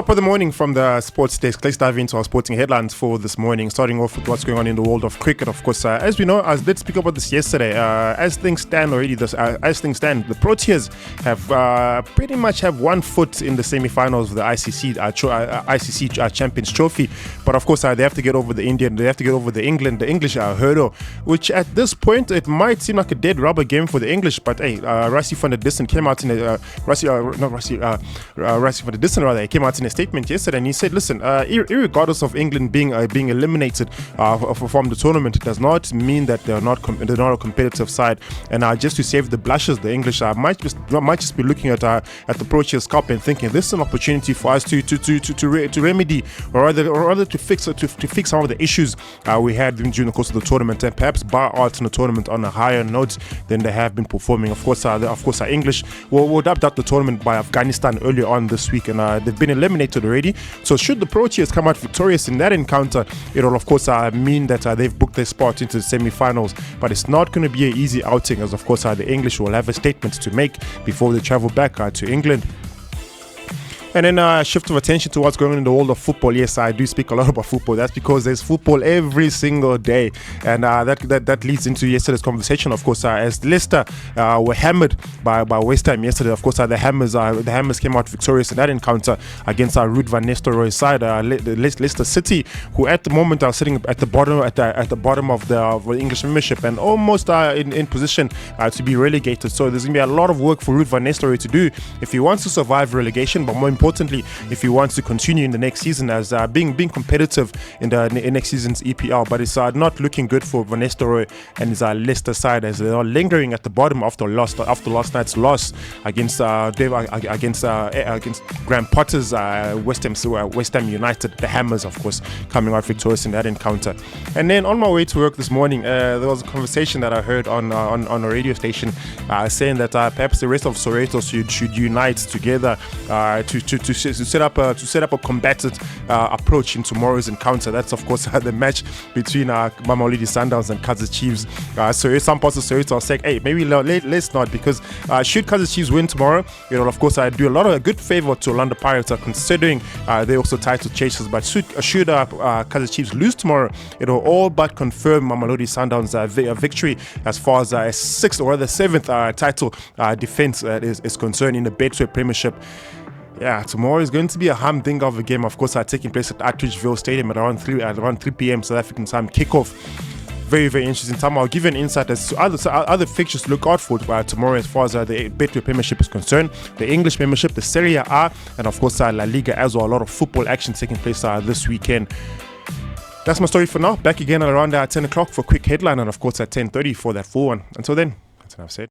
Top of the morning from the sports desk. Let's dive into our sporting headlines for this morning, starting off with what's going on in the world of cricket. Of course, as we know, I did speak about this yesterday. As things stand, the Proteas have pretty much have 1 foot in the semi-finals of the ICC Champions Trophy. But of course, they have to get over the English hurdle, which at this point it might seem like a dead rubber game for the English. But hey, Rassie van der Dussen came out in a Rassie van der Dussen rather. He came out in a statement yesterday and he said, listen, irregardless of England being eliminated from the tournament, it does not mean that they're not a competitive side. And just to save the blushes, the English might just be looking at the Proteas Cup and thinking this is an opportunity for us to remedy or rather to fix some of the issues we had during the course of the tournament, and perhaps bar out in the tournament on a higher note than they have been performing. Of course, our English were dubbed out the tournament by Afghanistan earlier on this week, and they've been eliminated already. So should the Proteas come out victorious in that encounter, it will of course mean that they've booked their spot into the semi-finals. But it's not going to be an easy outing, as of course the English will have a statement to make before they travel back to England. And then a shift of attention to what's going on in the world of football. Yes, I do speak a lot about football. That's because there's football every single day. And that leads into yesterday's conversation, of course, as Leicester were hammered by West Ham yesterday. Of course, the Hammers came out victorious in that encounter against Ruud van Nistelrooy's side, Leicester City, who at the moment are sitting at the bottom of the English Premiership and almost in position to be relegated. So there's going to be a lot of work for Ruud van Nistelrooy to do if he wants to survive relegation, but more importantly, if he wants to continue in the next season as being competitive in next season's EPL. But it's not looking good for Van Nistelrooy and his Leicester side, as they are lingering at the bottom after last night's loss against Graham Potter's West Ham United. The Hammers, of course, coming out victorious in that encounter. And then on my way to work this morning, there was a conversation that I heard on a radio station saying that perhaps the rest of Soweto should unite together to set up a combatant approach in tomorrow's encounter. That's of course the match between Mamelodi Sundowns and Kaizer Chiefs. So some parts of Soweto are saying, hey, maybe let's not, because should Kaizer Chiefs win tomorrow, it will of course do a lot of a good favor to Orlando Pirates, considering they're also title chasers. But should Kaizer Chiefs lose tomorrow, it will all but confirm Mamelodi Sundowns' victory as far as a sixth or the seventh title defense is concerned in the Betway premiership. Yeah, tomorrow is going to be a humdinger of a game, of course, taking place at Atteridgeville Stadium at around 3 p.m. South African time kickoff. Very, very interesting time. I'll give you an insight as to other fixtures to look out for tomorrow as far as the Betway Premiership is concerned, the English Premiership, the Serie A, and of course La Liga as well. A lot of football action taking place this weekend. That's my story for now. Back again at around 10 o'clock for a quick headline, and of course at 10:30 for that full one. Until then, that's enough said.